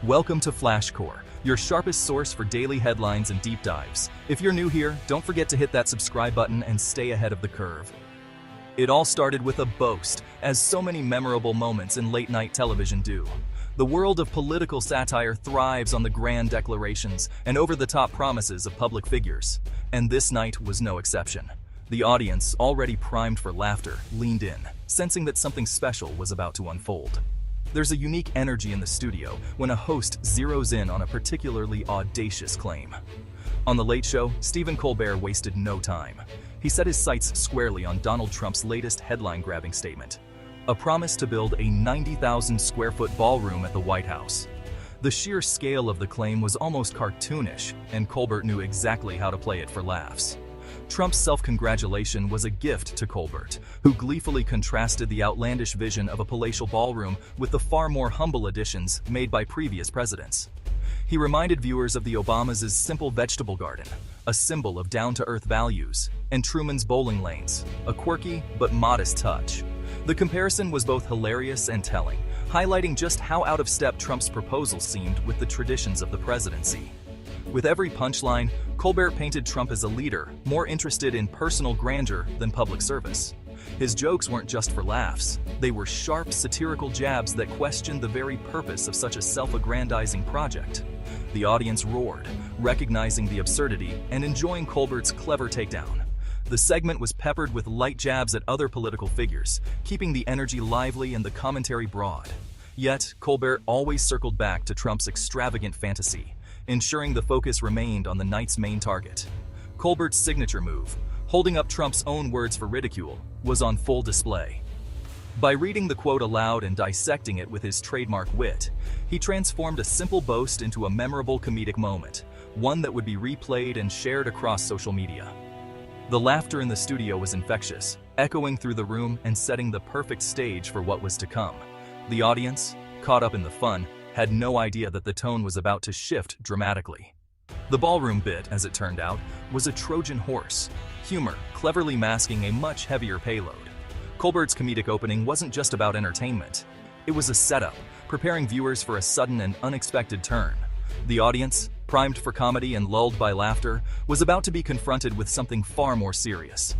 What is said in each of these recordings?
Welcome to FlashCore, your sharpest source for daily headlines and deep dives. If you're new here, don't forget to hit that subscribe button and stay ahead of the curve. It all started with a boast, as so many memorable moments in late-night television do. The world of political satire thrives on the grand declarations and over-the-top promises of public figures. And this night was no exception. The audience, already primed for laughter, leaned in, sensing that something special was about to unfold. There's a unique energy in the studio when a host zeroes in on a particularly audacious claim. On The Late Show, Stephen Colbert wasted no time. He set his sights squarely on Donald Trump's latest headline-grabbing statement, a promise to build a 90,000-square-foot ballroom at the White House. The sheer scale of the claim was almost cartoonish, and Colbert knew exactly how to play it for laughs. Trump's self-congratulation was a gift to Colbert, who gleefully contrasted the outlandish vision of a palatial ballroom with the far more humble additions made by previous presidents. He reminded viewers of the Obamas' simple vegetable garden, a symbol of down-to-earth values, and Truman's bowling lanes, a quirky but modest touch. The comparison was both hilarious and telling, highlighting just how out of step Trump's proposal seemed with the traditions of the presidency. With every punchline, Colbert painted Trump as a leader, more interested in personal grandeur than public service. His jokes weren't just for laughs. They were sharp, satirical jabs that questioned the very purpose of such a self-aggrandizing project. The audience roared, recognizing the absurdity and enjoying Colbert's clever takedown. The segment was peppered with light jabs at other political figures, keeping the energy lively and the commentary broad. Yet, Colbert always circled back to Trump's extravagant fantasy, ensuring the focus remained on the night's main target. Colbert's signature move, holding up Trump's own words for ridicule, was on full display. By reading the quote aloud and dissecting it with his trademark wit, he transformed a simple boast into a memorable comedic moment, one that would be replayed and shared across social media. The laughter in the studio was infectious, echoing through the room and setting the perfect stage for what was to come. The audience, caught up in the fun, had no idea that the tone was about to shift dramatically. The ballroom bit, as it turned out, was a Trojan horse, humor cleverly masking a much heavier payload. Colbert's comedic opening wasn't just about entertainment. It was a setup, preparing viewers for a sudden and unexpected turn. The audience, primed for comedy and lulled by laughter, was about to be confronted with something far more serious.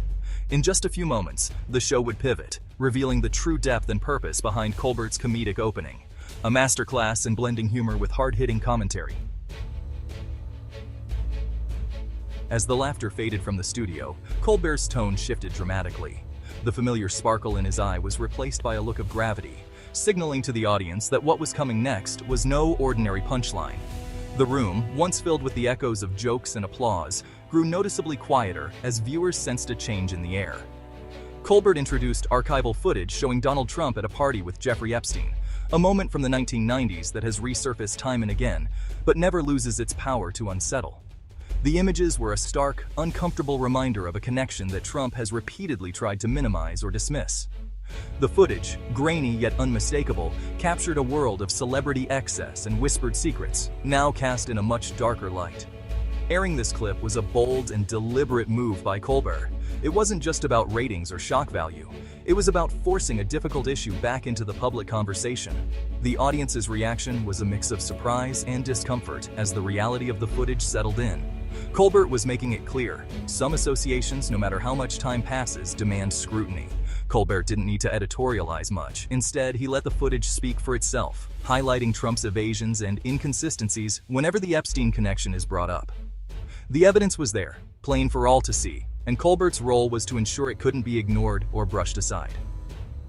In just a few moments, the show would pivot, revealing the true depth and purpose behind Colbert's comedic opening. A masterclass in blending humor with hard-hitting commentary. As the laughter faded from the studio, Colbert's tone shifted dramatically. The familiar sparkle in his eye was replaced by a look of gravity, signaling to the audience that what was coming next was no ordinary punchline. The room, once filled with the echoes of jokes and applause, grew noticeably quieter as viewers sensed a change in the air. Colbert introduced archival footage showing Donald Trump at a party with Jeffrey Epstein, a moment from the 1990s that has resurfaced time and again, but never loses its power to unsettle. The images were a stark, uncomfortable reminder of a connection that Trump has repeatedly tried to minimize or dismiss. The footage, grainy yet unmistakable, captured a world of celebrity excess and whispered secrets, now cast in a much darker light. Airing this clip was a bold and deliberate move by Colbert. It wasn't just about ratings or shock value. It was about forcing a difficult issue back into the public conversation. The audience's reaction was a mix of surprise and discomfort as the reality of the footage settled in. Colbert was making it clear, some associations, no matter how much time passes, demand scrutiny. Colbert didn't need to editorialize much. Instead, he let the footage speak for itself, highlighting Trump's evasions and inconsistencies whenever the Epstein connection is brought up. The evidence was there, plain for all to see, and Colbert's role was to ensure it couldn't be ignored or brushed aside.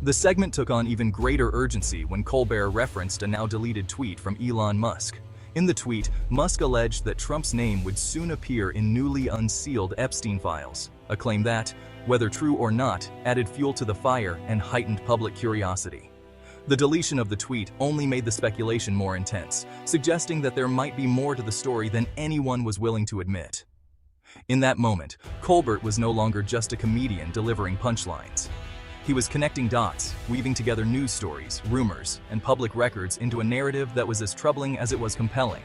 The segment took on even greater urgency when Colbert referenced a now-deleted tweet from Elon Musk. In the tweet, Musk alleged that Trump's name would soon appear in newly unsealed Epstein files, a claim that, whether true or not, added fuel to the fire and heightened public curiosity. The deletion of the tweet only made the speculation more intense, suggesting that there might be more to the story than anyone was willing to admit. In that moment, Colbert was no longer just a comedian delivering punchlines. He was connecting dots, weaving together news stories, rumors, and public records into a narrative that was as troubling as it was compelling.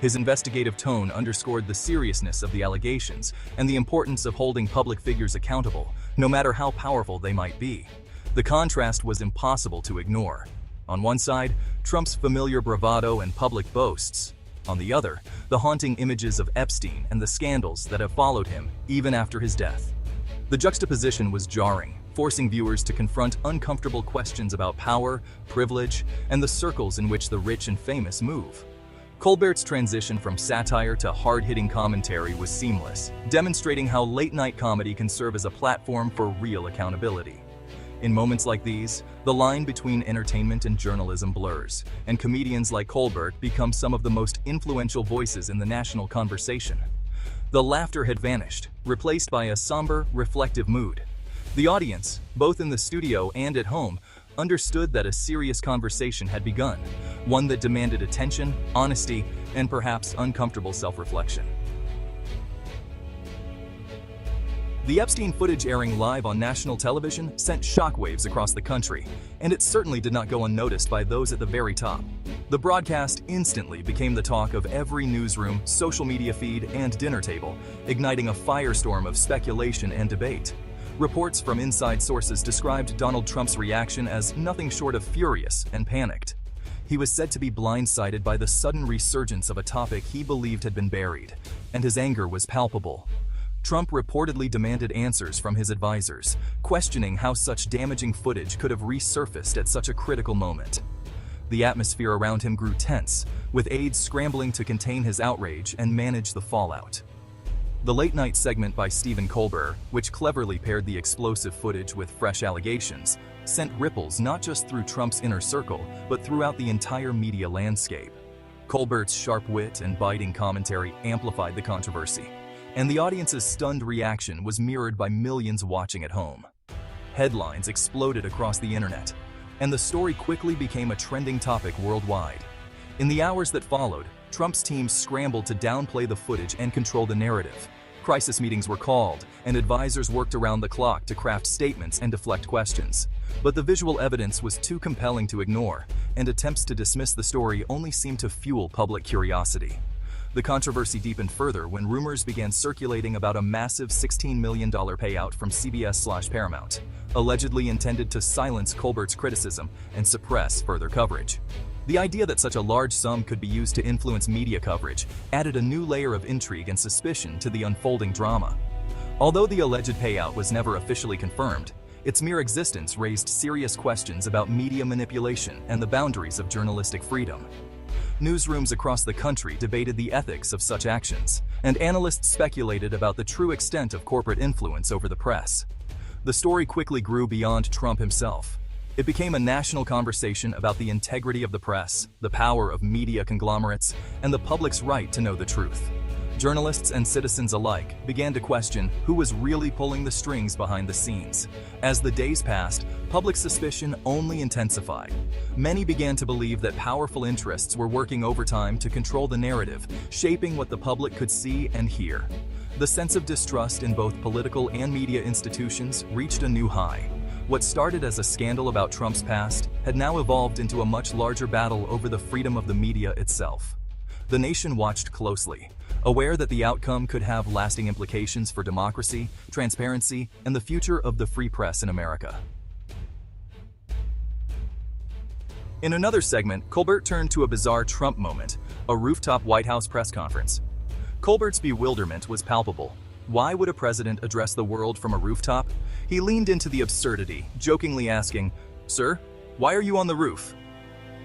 His investigative tone underscored the seriousness of the allegations and the importance of holding public figures accountable, no matter how powerful they might be. The contrast was impossible to ignore. On one side, Trump's familiar bravado and public boasts. On the other, the haunting images of Epstein and the scandals that have followed him even after his death. The juxtaposition was jarring, forcing viewers to confront uncomfortable questions about power, privilege, and the circles in which the rich and famous move. Colbert's transition from satire to hard-hitting commentary was seamless, demonstrating how late-night comedy can serve as a platform for real accountability. In moments like these, the line between entertainment and journalism blurs, and comedians like Colbert become some of the most influential voices in the national conversation. The laughter had vanished, replaced by a somber, reflective mood. The audience, both in the studio and at home, understood that a serious conversation had begun, one that demanded attention, honesty, and perhaps uncomfortable self-reflection. The Epstein footage airing live on national television sent shockwaves across the country, and it certainly did not go unnoticed by those at the very top. The broadcast instantly became the talk of every newsroom, social media feed, and dinner table, igniting a firestorm of speculation and debate. Reports from inside sources described Donald Trump's reaction as nothing short of furious and panicked. He was said to be blindsided by the sudden resurgence of a topic he believed had been buried, and his anger was palpable. Trump reportedly demanded answers from his advisors, questioning how such damaging footage could have resurfaced at such a critical moment. The atmosphere around him grew tense, with aides scrambling to contain his outrage and manage the fallout. The late-night segment by Stephen Colbert, which cleverly paired the explosive footage with fresh allegations, sent ripples not just through Trump's inner circle, but throughout the entire media landscape. Colbert's sharp wit and biting commentary amplified the controversy, and the audience's stunned reaction was mirrored by millions watching at home. Headlines exploded across the internet, and the story quickly became a trending topic worldwide. In the hours that followed, Trump's team scrambled to downplay the footage and control the narrative. Crisis meetings were called, and advisors worked around the clock to craft statements and deflect questions. But the visual evidence was too compelling to ignore, and attempts to dismiss the story only seemed to fuel public curiosity. The controversy deepened further when rumors began circulating about a massive $16 million payout from CBS/Paramount, allegedly intended to silence Colbert's criticism and suppress further coverage. The idea that such a large sum could be used to influence media coverage added a new layer of intrigue and suspicion to the unfolding drama. Although the alleged payout was never officially confirmed, its mere existence raised serious questions about media manipulation and the boundaries of journalistic freedom. Newsrooms across the country debated the ethics of such actions, and analysts speculated about the true extent of corporate influence over the press. The story quickly grew beyond Trump himself. It became a national conversation about the integrity of the press, the power of media conglomerates, and the public's right to know the truth. Journalists and citizens alike began to question who was really pulling the strings behind the scenes. As the days passed, public suspicion only intensified. Many began to believe that powerful interests were working overtime to control the narrative, shaping what the public could see and hear. The sense of distrust in both political and media institutions reached a new high. What started as a scandal about Trump's past had now evolved into a much larger battle over the freedom of the media itself. The nation watched closely, aware that the outcome could have lasting implications for democracy, transparency, and the future of the free press in America. In another segment, Colbert turned to a bizarre Trump moment, a rooftop White House press conference. Colbert's bewilderment was palpable. Why would a president address the world from a rooftop? He leaned into the absurdity, jokingly asking, "Sir, why are you on the roof?"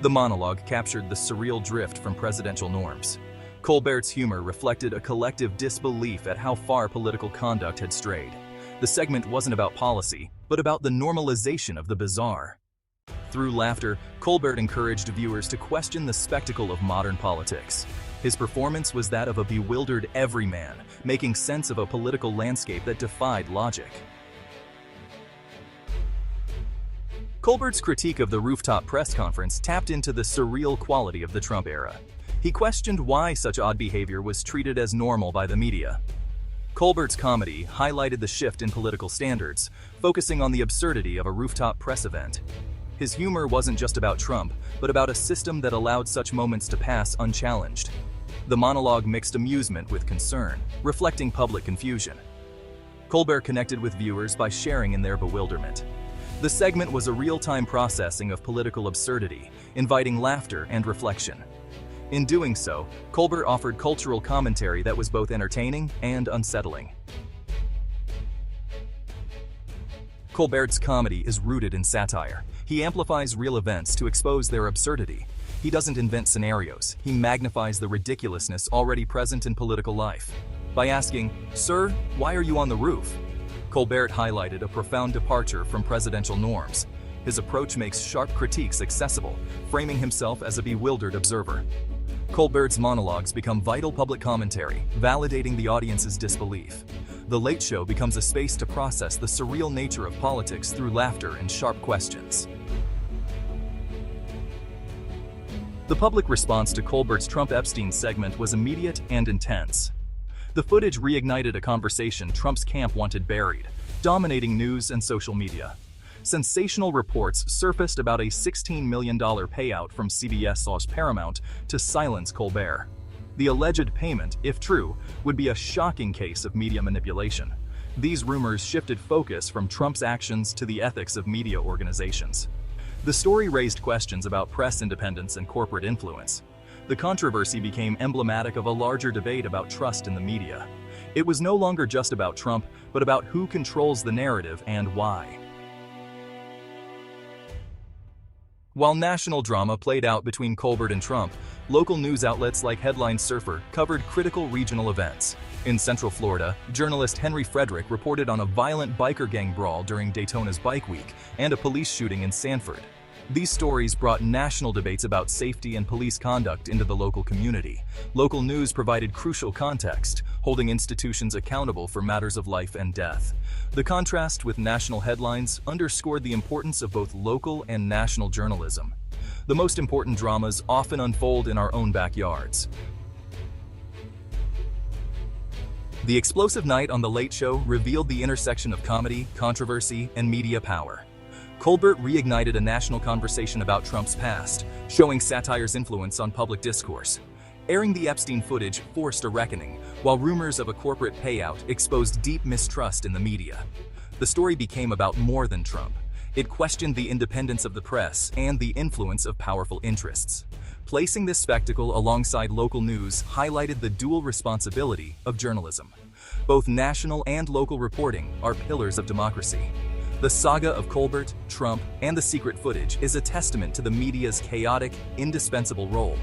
The monologue captured the surreal drift from presidential norms. Colbert's humor reflected a collective disbelief at how far political conduct had strayed. The segment wasn't about policy, but about the normalization of the bizarre. Through laughter, Colbert encouraged viewers to question the spectacle of modern politics. His performance was that of a bewildered everyman, making sense of a political landscape that defied logic. Colbert's critique of the rooftop press conference tapped into the surreal quality of the Trump era. He questioned why such odd behavior was treated as normal by the media. Colbert's comedy highlighted the shift in political standards, focusing on the absurdity of a rooftop press event. His humor wasn't just about Trump, but about a system that allowed such moments to pass unchallenged. The monologue mixed amusement with concern, reflecting public confusion. Colbert connected with viewers by sharing in their bewilderment. The segment was a real-time processing of political absurdity, inviting laughter and reflection. In doing so, Colbert offered cultural commentary that was both entertaining and unsettling. Colbert's comedy is rooted in satire. He amplifies real events to expose their absurdity. He doesn't invent scenarios, he magnifies the ridiculousness already present in political life. By asking, "Sir, why are you on the roof?" Colbert highlighted a profound departure from presidential norms. His approach makes sharp critiques accessible, framing himself as a bewildered observer. Colbert's monologues become vital public commentary, validating the audience's disbelief. The Late Show becomes a space to process the surreal nature of politics through laughter and sharp questions. The public response to Colbert's Trump-Epstein segment was immediate and intense. The footage reignited a conversation Trump's camp wanted buried, dominating news and social media. Sensational reports surfaced about a $16 million payout from CBS/Paramount to silence Colbert. The alleged payment, if true, would be a shocking case of media manipulation. These rumors shifted focus from Trump's actions to the ethics of media organizations. The story raised questions about press independence and corporate influence. The controversy became emblematic of a larger debate about trust in the media. It was no longer just about Trump, but about who controls the narrative and why. While national drama played out between Colbert and Trump, local news outlets like Headline Surfer covered critical regional events. In Central Florida, journalist Henry Frederick reported on a violent biker gang brawl during Daytona's Bike Week and a police shooting in Sanford. These stories brought national debates about safety and police conduct into the local community. Local news provided crucial context, holding institutions accountable for matters of life and death. The contrast with national headlines underscored the importance of both local and national journalism. The most important dramas often unfold in our own backyards. The explosive night on The Late Show revealed the intersection of comedy, controversy, and media power. Colbert reignited a national conversation about Trump's past, showing satire's influence on public discourse. Airing the Epstein footage forced a reckoning, while rumors of a corporate payout exposed deep mistrust in the media. The story became about more than Trump. It questioned the independence of the press and the influence of powerful interests. Placing this spectacle alongside local news highlighted the dual responsibility of journalism. Both national and local reporting are pillars of democracy. The saga of Colbert, Trump, and the secret footage is a testament to the media's chaotic, indispensable role.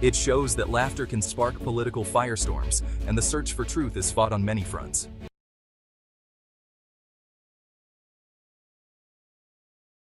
It shows that laughter can spark political firestorms, and the search for truth is fought on many fronts.